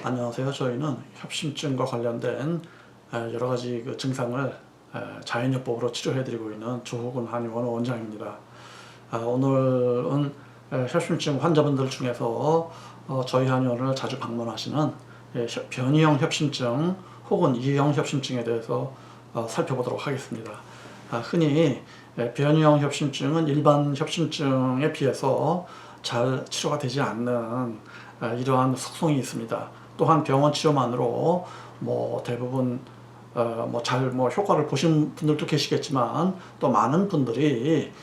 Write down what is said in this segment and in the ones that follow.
안녕하세요. 저희는 협심증과 관련된 여러 가지 증상을 자연요법으로 치료해드리고 있는 조호근 한의원 원장입니다. 오늘은 협심증 환자분들 중에서 저희 한의원을 자주 방문하시는 변이형 협심증 혹은 이형 협심증에 대해서 살펴보도록 하겠습니다. 흔히 변이형 협심증은 일반 협심증에 비해서 잘 치료가 되지 않는 이러한 속성이 있습니다. 또한 병원 치료만으로 대부분 잘 효과를 보신 분들도 계시겠지만 또 많은 분들이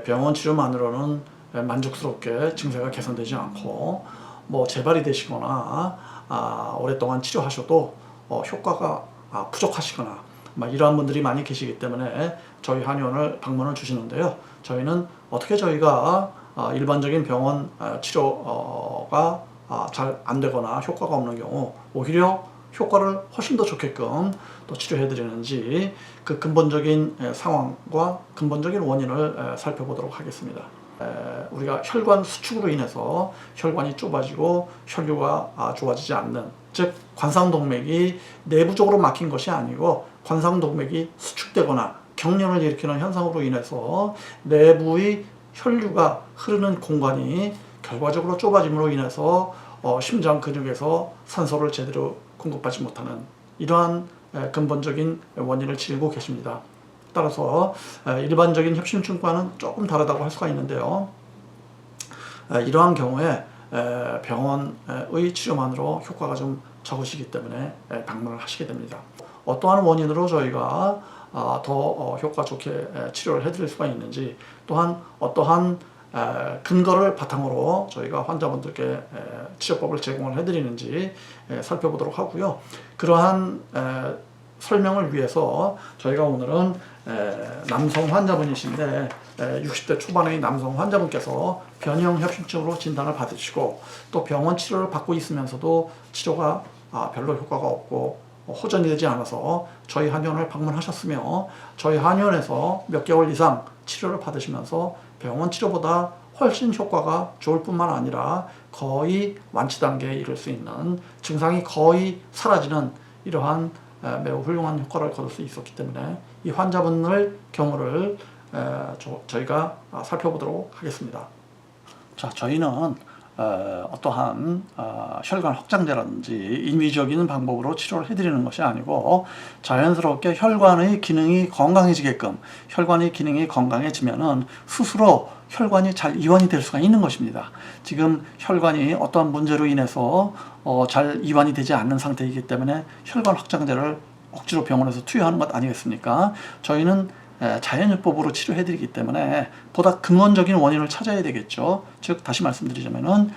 병원 치료만으로는 만족스럽게 증세가 개선되지 않고 재발이 되시거나 오랫동안 치료하셔도 효과가 부족하시거나 이러한 분들이 많이 계시기 때문에 저희 한의원을 방문을 주시는데요. 저희는 어떻게 저희가 일반적인 병원 치료가 잘 안되거나 효과가 없는 경우 오히려 효과를 훨씬 더 좋게끔 또 치료해 드리는지 그 근본적인 상황과 근본적인 원인을 살펴보도록 하겠습니다. 우리가 혈관 수축으로 인해서 혈관이 좁아지고 혈류가 좋아지지 않는, 즉 관상동맥이 내부적으로 막힌 것이 아니고 관상동맥이 수축되거나 경련을 일으키는 현상으로 인해서 내부의 혈류가 흐르는 공간이 결과적으로 좁아짐으로 인해서 심장 근육에서 산소를 제대로 공급받지 못하는 이러한 근본적인 원인을 지니고 계십니다. 따라서 일반적인 협심증과는 조금 다르다고 할 수가 있는데요. 이러한 경우에 병원의 치료만으로 효과가 좀 적으시기 때문에 방문을 하시게 됩니다. 어떠한 원인으로 저희가 더 효과 좋게 치료를 해드릴 수가 있는지, 또한 어떠한 근거를 바탕으로 저희가 환자분들께 치료법을 제공을 해드리는지 살펴보도록 하고요. 그러한 설명을 위해서 저희가 오늘은 남성 환자분이신데 60대 초반의 남성 환자분께서 변이형 협심증으로 진단을 받으시고 또 병원 치료를 받고 있으면서도 치료가 별로 효과가 없고 호전이 되지 않아서 저희 한의원을 방문하셨으며 저희 한의원에서 몇 개월 이상 치료를 받으시면서 병원 치료보다 훨씬 효과가 좋을 뿐만 아니라 거의 완치 단계에 이를 수 있는, 증상이 거의 사라지는 이러한 매우 훌륭한 효과를 거둘 수 있었기 때문에 이 환자분의 경우를 저희가 살펴보도록 하겠습니다. 자, 저희는 어떠한 혈관 확장제라든지 임의적인 방법으로 치료를 해드리는 것이 아니고 자연스럽게 혈관의 기능이 건강해지게끔, 혈관의 기능이 건강해지면은 스스로 혈관이 잘 이완이 될 수가 있는 것입니다. 지금 혈관이 어떠한 문제로 인해서 잘 이완이 되지 않는 상태이기 때문에 혈관 확장제를 억지로 병원에서 투여하는 것 아니겠습니까? 저희는 자연요법으로 치료해드리기 때문에 보다 근원적인 원인을 찾아야 되겠죠. 즉 다시 말씀드리자면은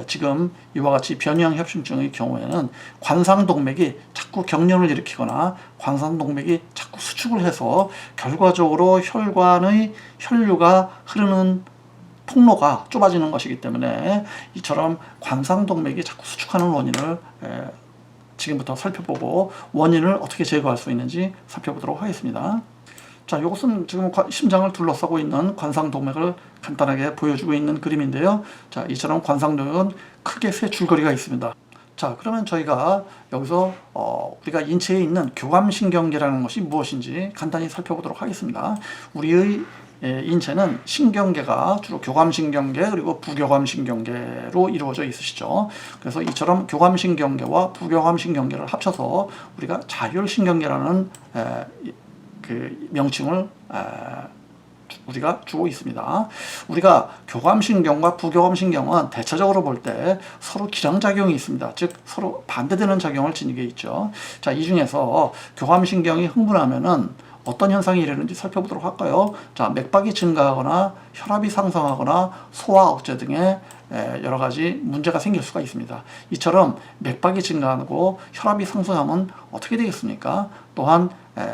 지금 이와 같이 변이형 협심증의 경우에는 관상동맥이 자꾸 경련을 일으키거나 관상동맥이 자꾸 수축을 해서 결과적으로 혈관의 혈류가 흐르는 통로가 좁아지는 것이기 때문에 이처럼 관상동맥이 자꾸 수축하는 원인을 지금부터 살펴보고 원인을 어떻게 제거할 수 있는지 살펴보도록 하겠습니다. 자, 이것은 지금 심장을 둘러싸고 있는 관상동맥을 간단하게 보여주고 있는 그림인데요. 자, 이처럼 관상동맥은 크게 세 줄거리가 있습니다. 자, 그러면 저희가 여기서 우리가 인체에 있는 교감신경계라는 것이 무엇인지 간단히 살펴보도록 하겠습니다. 우리의 인체는 신경계가 주로 교감신경계 그리고 부교감신경계로 이루어져 있으시죠. 그래서 이처럼 교감신경계와 부교감신경계를 합쳐서 우리가 자율신경계라는 그 명칭을 우리가 주고 있습니다. 우리가 교감신경과 부교감신경은 대체적으로 볼 때 서로 기량작용이 있습니다. 즉 서로 반대되는 작용을 지니게 있죠. 자, 이 중에서 교감신경이 흥분하면은 어떤 현상이 일어나는지 살펴보도록 할까요? 자, 맥박이 증가하거나 혈압이 상승하거나 소화 억제 등의 여러 가지 문제가 생길 수가 있습니다. 이처럼 맥박이 증가하고 혈압이 상승하면 어떻게 되겠습니까? 또한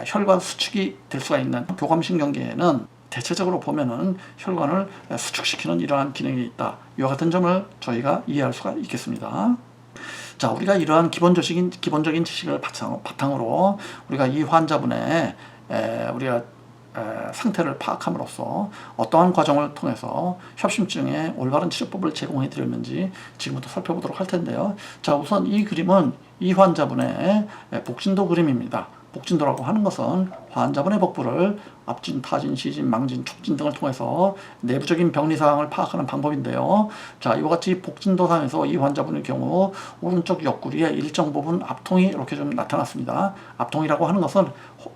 혈관 수축이 될 수가 있는 교감신경계에는 대체적으로 보면은 혈관을 수축시키는 이러한 기능이 있다. 이와 같은 점을 저희가 이해할 수가 있겠습니다. 자, 우리가 이러한 기본적인 지식을 바탕으로 우리가 이 환자분의 우리가 상태를 파악함으로써 어떠한 과정을 통해서 협심증의 올바른 치료법을 제공해 드렸는지 지금부터 살펴보도록 할 텐데요. 자, 우선 이 그림은 이 환자분의 복진도 그림입니다. 복진도라고 하는 것은 환자분의 복부를 앞진, 타진, 시진, 망진, 촉진 등을 통해서 내부적인 병리 사항을 파악하는 방법인데요. 자, 이와 같이 복진도상에서 이 환자분의 경우 오른쪽 옆구리에 일정 부분 압통이 이렇게 좀 나타났습니다. 압통이라고 하는 것은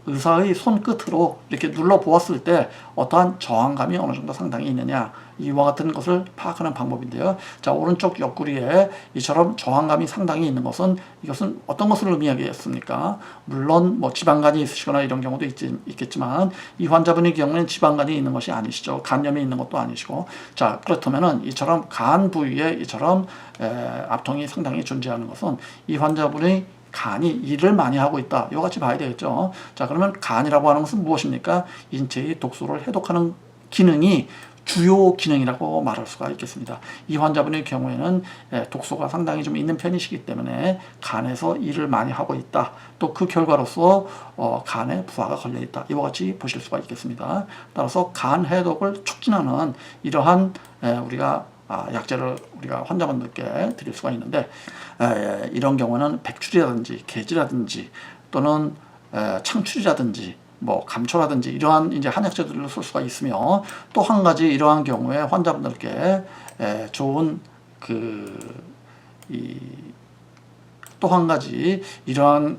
의사의 손끝으로 이렇게 눌러 보았을 때 어떠한 저항감이 어느 정도 상당히 있느냐, 이와 같은 것을 파악하는 방법인데요. 자, 오른쪽 옆구리에 이처럼 저항감이 상당히 있는 것은, 이것은 어떤 것을 의미하겠습니까? 물론 뭐 지방간이 있으시거나 이런 경우도 있겠지만 이 환자분의 경우에는 지방간이 있는 것이 아니시죠. 간염이 있는 것도 아니시고. 자, 그렇다면은 이처럼 간 부위에 이처럼 압통이 상당히 존재하는 것은 이 환자분의 간이 일을 많이 하고 있다, 이와 같이 봐야 되겠죠. 자, 그러면 간이라고 하는 것은 무엇입니까? 인체의 독소를 해독하는 기능이 주요 기능이라고 말할 수가 있겠습니다. 이 환자분의 경우에는 독소가 상당히 좀 있는 편이시기 때문에 간에서 일을 많이 하고 있다. 또 그 결과로서 간에 부하가 걸려 있다. 이와 같이 보실 수가 있겠습니다. 따라서 간 해독을 촉진하는 이러한 우리가 약제를 우리가 환자분들께 드릴 수가 있는데, 이런 경우는 백출이라든지 개지라든지 또는 창출이라든지 뭐 감초라든지 이러한 이제 한약재들을 쓸 수가 있으며, 또 한 가지 이러한 경우에 환자분들께 좋은 또 한 가지 이러한,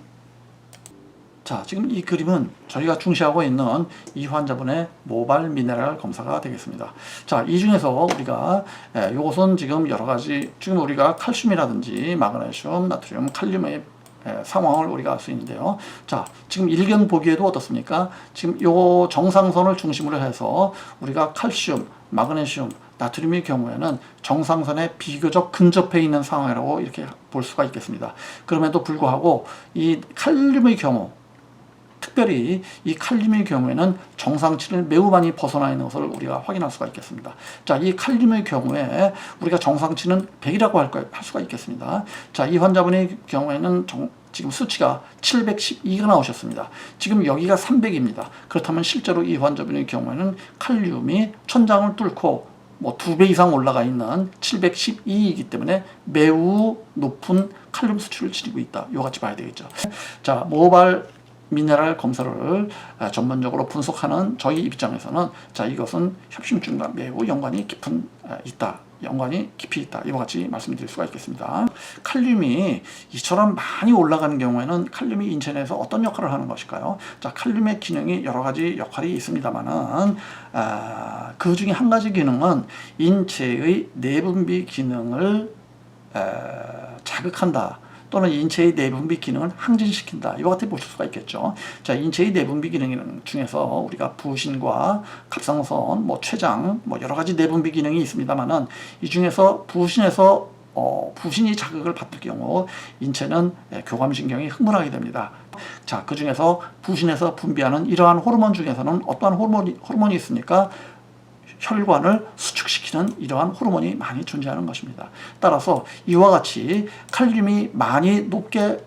자, 지금 이 그림은 저희가 중시하고 있는 이 환자분의 모발 미네랄 검사가 되겠습니다. 자, 이 중에서 우리가 이것은 지금 여러 가지, 지금 우리가 칼슘이라든지 마그네슘, 나트륨, 칼륨의 상황을 우리가 알 수 있는데요. 자, 지금 일견 보기에도 어떻습니까? 지금 요 정상선을 중심으로 해서 우리가 칼슘, 마그네슘, 나트륨의 경우에는 정상선에 비교적 근접해 있는 상황이라고 이렇게 볼 수가 있겠습니다. 그럼에도 불구하고 이 칼륨의 경우, 특별히 이 칼륨의 경우에는 정상치를 매우 많이 벗어나 있는 것을 우리가 확인할 수가 있겠습니다. 자, 이 칼륨의 경우에 우리가 정상치는 100이라고 할 수가 있겠습니다. 자, 이 환자분의 경우에는 지금 수치가 712가 나오셨습니다. 지금 여기가 300입니다. 그렇다면 실제로 이 환자분의 경우에는 칼륨이 천장을 뚫고 뭐 2배 이상 올라가 있는 712이기 때문에 매우 높은 칼륨 수치를 지니고 있다. 이와 같이 봐야 되겠죠. 자, 모발 미네랄 검사를 전문적으로 분석하는 저희 입장에서는, 자, 이것은 협심증과 매우 연관이 깊이 있다. 이와 같이 말씀드릴 수가 있겠습니다. 칼륨이 이처럼 많이 올라가는 경우에는 칼륨이 인체 내에서 어떤 역할을 하는 것일까요? 자, 칼륨의 기능이 여러 가지 역할이 있습니다만은 그 중에 한 가지 기능은 인체의 내분비 기능을 자극한다, 또는 인체의 내분비 기능을 항진시킨다. 이와 같이 볼 수가 있겠죠. 자, 인체의 내분비 기능 중에서 우리가 부신과 갑상선, 뭐 췌장, 뭐 여러 가지 내분비 기능이 있습니다만은, 이 중에서 부신이 자극을 받을 경우 인체는 교감신경이 흥분하게 됩니다. 자, 그 중에서 부신에서 분비하는 이러한 호르몬 중에서는 어떠한 호르몬이 있습니까? 혈관을 수축시키는 이러한 호르몬이 많이 존재하는 것입니다. 따라서 이와 같이 칼륨이 많이 높게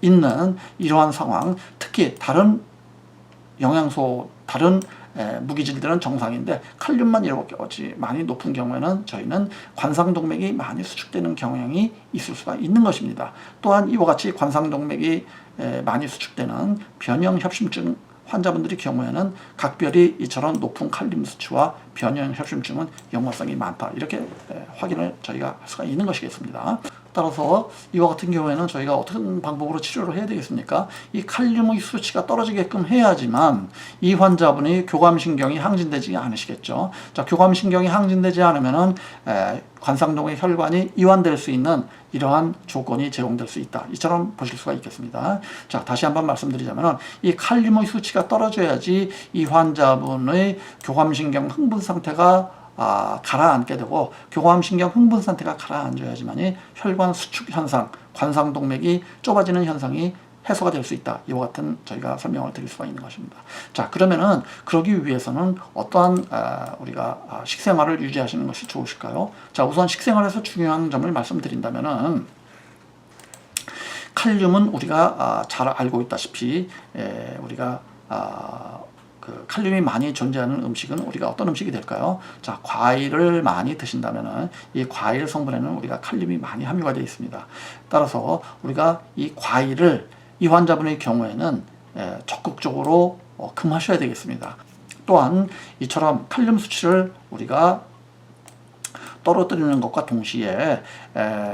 있는 이러한 상황, 특히 다른 영양소, 다른 무기질들은 정상인데 칼륨만 이렇게 많이 높은 경우에는 저희는 관상동맥이 많이 수축되는 경향이 있을 수가 있는 것입니다. 또한 이와 같이 관상동맥이 많이 수축되는 변형협심증 환자분들의 경우에는 각별히 이처럼 높은 칼륨 수치와 변형협심증은 연관성이 많다, 이렇게 확인을 저희가 할 수가 있는 것이겠습니다. 따라서 이와 같은 경우에는 저희가 어떤 방법으로 치료를 해야 되겠습니까? 이 칼륨의 수치가 떨어지게끔 해야지만 이 환자분의 교감신경이 항진되지 않으시겠죠. 자, 교감신경이 항진되지 않으면은 관상동의 혈관이 이완될 수 있는 이러한 조건이 제공될 수 있다. 이처럼 보실 수가 있겠습니다. 자, 다시 한번 말씀드리자면은 이 칼륨의 수치가 떨어져야지 이 환자분의 교감신경 흥분 상태가 가라앉게 되고, 교감신경 흥분 상태가 가라앉아야지만이 혈관 수축 현상, 관상동맥이 좁아지는 현상이 해소가 될 수 있다. 이와 같은 저희가 설명을 드릴 수가 있는 것입니다. 자, 그러면은 그러기 위해서는 어떠한 우리가 식생활을 유지하시는 것이 좋으실까요? 자, 우선 식생활에서 중요한 점을 말씀드린다면은, 칼륨은 우리가 잘 알고 있다시피 우리가 그 칼륨이 많이 존재하는 음식은 우리가 어떤 음식이 될까요? 자, 과일을 많이 드신다면은 이 과일 성분에는 우리가 칼륨이 많이 함유가 되어 있습니다. 따라서 우리가 이 과일을 이 환자분의 경우에는 적극적으로 금하셔야 되겠습니다. 또한 이처럼 칼륨 수치를 우리가 떨어뜨리는 것과 동시에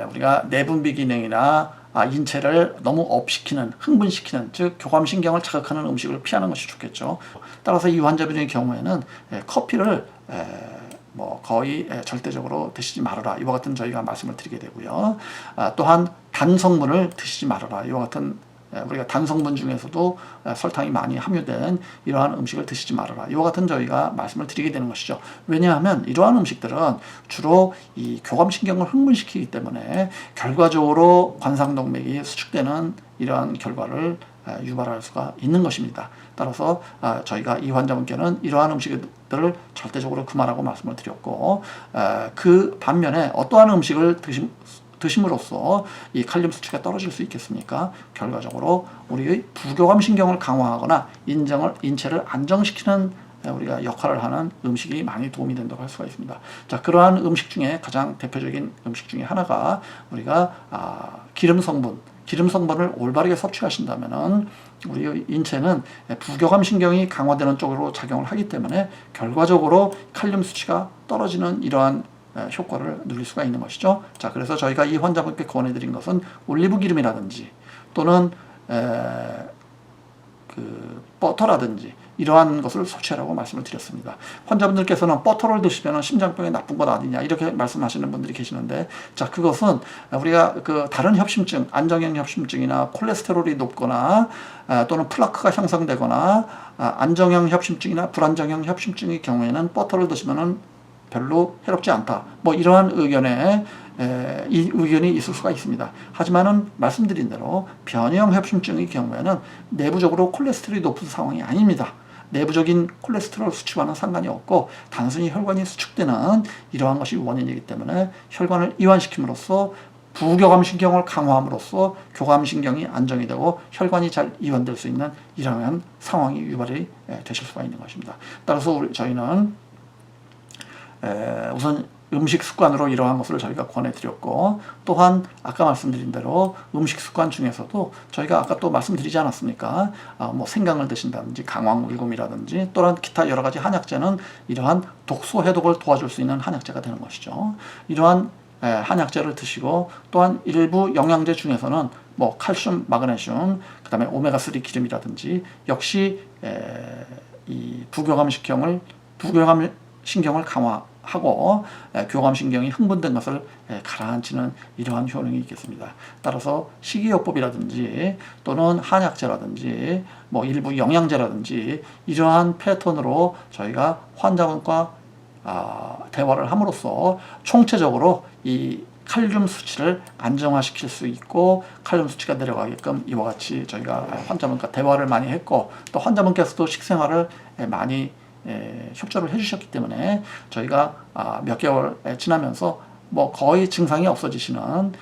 우리가 내분비 기능이나 인체를 너무 업시키는, 흥분시키는, 즉 교감신경을 자극하는 음식을 피하는 것이 좋겠죠. 따라서 이 환자분의 경우에는 커피를 뭐 거의 절대적으로 드시지 말아라, 이와 같은 저희가 말씀을 드리게 되고요. 또한 단 성분을 드시지 말아라, 이와 같은 우리가 단 성분 중에서도 설탕이 많이 함유된 이러한 음식을 드시지 말아라, 이와 같은 저희가 말씀을 드리게 되는 것이죠. 왜냐하면 이러한 음식들은 주로 이 교감신경을 흥분시키기 때문에 결과적으로 관상동맥이 수축되는 이러한 결과를 유발할 수가 있는 것입니다. 따라서 저희가 이 환자분께는 이러한 음식들을 절대적으로 금하라고 말씀을 드렸고, 그 반면에 어떠한 음식을 드심으로써 이 칼륨 수치가 떨어질 수 있겠습니까? 결과적으로 우리의 부교감신경을 강화하거나 인체를 안정시키는 우리가 역할을 하는 음식이 많이 도움이 된다고 할 수가 있습니다. 자, 그러한 음식 중에 가장 대표적인 음식 중에 하나가 우리가 기름 성분을 올바르게 섭취하신다면은 우리 인체는 부교감신경이 강화되는 쪽으로 작용을 하기 때문에 결과적으로 칼륨 수치가 떨어지는 이러한 효과를 누릴 수가 있는 것이죠. 자, 그래서 저희가 이 환자분께 권해드린 것은 올리브 기름이라든지 또는 그 버터라든지 이러한 것을 섭취하라고 말씀을 드렸습니다. 환자분들께서는 버터를 드시면 심장병에 나쁜 것 아니냐 이렇게 말씀하시는 분들이 계시는데, 자, 그것은 우리가 그 다른 협심증, 안정형 협심증이나 콜레스테롤이 높거나 또는 플라크가 형성되거나 안정형 협심증이나 불안정형 협심증의 경우에는 버터를 드시면은 별로 해롭지 않다, 뭐 이러한 이 의견이 있을 수가 있습니다. 하지만은 말씀드린 대로 변형 협심증의 경우에는 내부적으로 콜레스테롤이 높은 상황이 아닙니다. 내부적인 콜레스테롤 수치와는 상관이 없고 단순히 혈관이 수축되는 이러한 것이 원인이기 때문에 혈관을 이완시킴으로써 부교감신경을 강화함으로써 교감신경이 안정이 되고 혈관이 잘 이완될 수 있는 이러한 상황이 유발이 되실 수가 있는 것입니다. 따라서 저희는 우선 음식 습관으로 이러한 것을 저희가 권해드렸고, 또한 아까 말씀드린 대로 음식 습관 중에서도 저희가 아까 또 말씀드리지 않았습니까? 뭐 생강을 드신다든지 강황울금이라든지 또한 기타 여러 가지 한약재는 이러한 독소 해독을 도와줄 수 있는 한약재가 되는 것이죠. 이러한 한약재를 드시고, 또한 일부 영양제 중에서는 뭐 칼슘, 마그네슘, 그 다음에 오메가3 기름이라든지 역시 이 부교감신경을 강화하고 교감신경이 흥분된 것을 가라앉히는 이러한 효능이 있겠습니다. 따라서 식이요법이라든지 또는 한약재라든지 뭐 일부 영양제라든지 이러한 패턴으로 저희가 환자분과 대화를 함으로써 총체적으로 이 칼륨 수치를 안정화시킬 수 있고 칼륨 수치가 내려가게끔 이와 같이 저희가 환자분과 대화를 많이 했고, 또 환자분께서도 식생활을 많이 협조를 해주셨기 때문에 저희가 몇 개월 지나면서 뭐 거의 증상이 없어지시는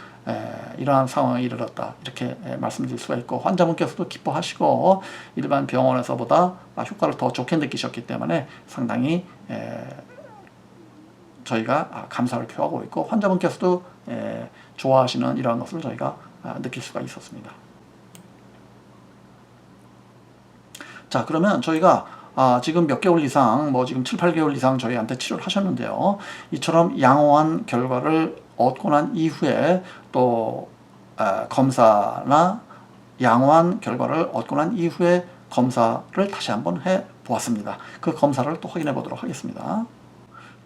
이러한 상황에 이르렀다, 이렇게 말씀드릴 수가 있고, 환자분께서도 기뻐하시고 일반 병원에서보다 효과를 더 좋게 느끼셨기 때문에 상당히 저희가 감사를 표하고 있고 환자분께서도 좋아하시는 이러한 것을 저희가 느낄 수가 있었습니다. 자, 그러면 저희가 지금 몇 개월 이상, 뭐 지금 7, 8개월 이상 저희한테 치료를 하셨는데요. 이처럼 양호한 결과를 얻고 난 이후에 또 검사나 양호한 결과를 얻고 난 이후에 검사를 다시 한번 해 보았습니다. 그 검사를 또 확인해 보도록 하겠습니다.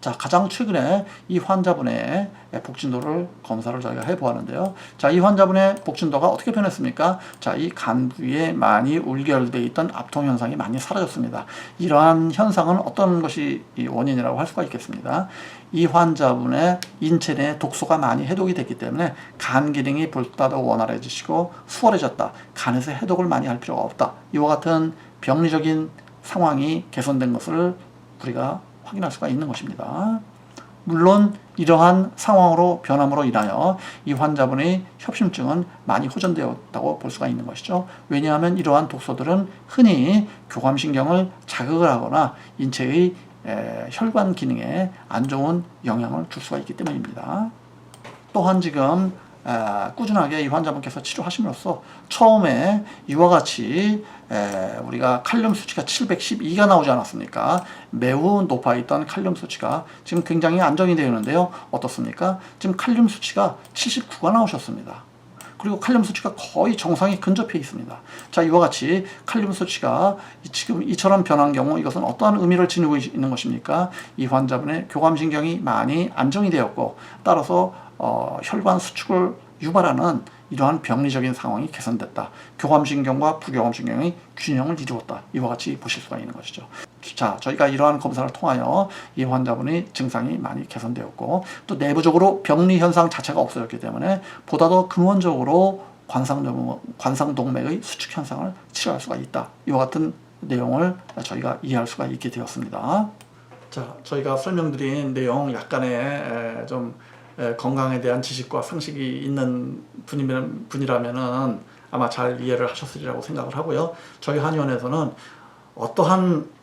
자, 가장 최근에 이 환자분의 복진도를 검사를 저희가 해보았는데요. 자, 이 환자분의 복진도가 어떻게 변했습니까? 자, 이 간 부위에 많이 울결되어 있던 압통 현상이 많이 사라졌습니다. 이러한 현상은 어떤 것이 원인이라고 할 수가 있겠습니다. 이 환자분의 인체 내에 독소가 많이 해독이 됐기 때문에 간 기능이 보다 더 원활해지시고 수월해졌다, 간에서 해독을 많이 할 필요가 없다, 이와 같은 병리적인 상황이 개선된 것을 우리가 확인할 수가 있는 것입니다. 물론 이러한 상황으로 변함으로 인하여 이 환자분의 협심증은 많이 호전되었다고 볼 수가 있는 것이죠. 왜냐하면 이러한 독소들은 흔히 교감신경을 자극을 하거나 인체의 혈관 기능에 안 좋은 영향을 줄 수가 있기 때문입니다. 또한 지금 꾸준하게 이 환자분께서 치료하심으로써 처음에 이와 같이 우리가 칼륨 수치가 712가 나오지 않았습니까? 매우 높아 있던 칼륨 수치가 지금 굉장히 안정이 되어 있는데요. 어떻습니까? 지금 칼륨 수치가 79가 나오셨습니다. 그리고 칼륨 수치가 거의 정상에 근접해 있습니다. 자, 이와 같이 칼륨 수치가 지금 이처럼 변한 경우 이것은 어떠한 의미를 지니고 있는 것입니까? 이 환자분의 교감신경이 많이 안정이 되었고 따라서 혈관 수축을 유발하는 이러한 병리적인 상황이 개선됐다. 교감신경과 부교감신경의 균형을 이루었다. 이와 같이 보실 수가 있는 것이죠. 자, 저희가 이러한 검사를 통하여 이 환자분의 증상이 많이 개선되었고 또 내부적으로 병리 현상 자체가 없어졌기 때문에 보다 더 근원적으로 관상동맥의 수축 현상을 치료할 수가 있다. 이와 같은 내용을 저희가 이해할 수가 있게 되었습니다. 자, 저희가 설명드린 내용 약간의 좀 건강에 대한 지식과 상식이 있는 분이라면은 아마 잘 이해를 하셨으리라고 생각을 하고요. 저희 한의원에서는 어떠한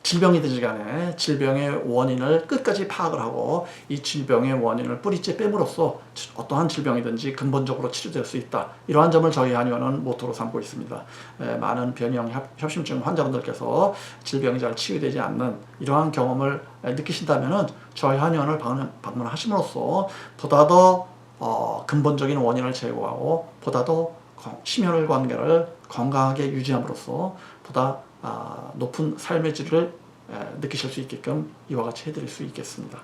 질병이든지 간에 질병의 원인을 끝까지 파악을 하고 이 질병의 원인을 뿌리째 뺨으로써 어떠한 질병이든지 근본적으로 치료될 수 있다. 이러한 점을 저희 한의원은 모토로 삼고 있습니다. 많은 변이형 협심증 환자분들께서 질병이 잘 치유되지 않는 이러한 경험을 느끼신다면 저희 한의원을 방문하심으로써 보다 더 근본적인 원인을 제거하고 보다 더 심혈관계를 건강하게 유지함으로써 보다 높은 삶의 질을 느끼실 수 있게끔 이와 같이 해드릴 수 있겠습니다.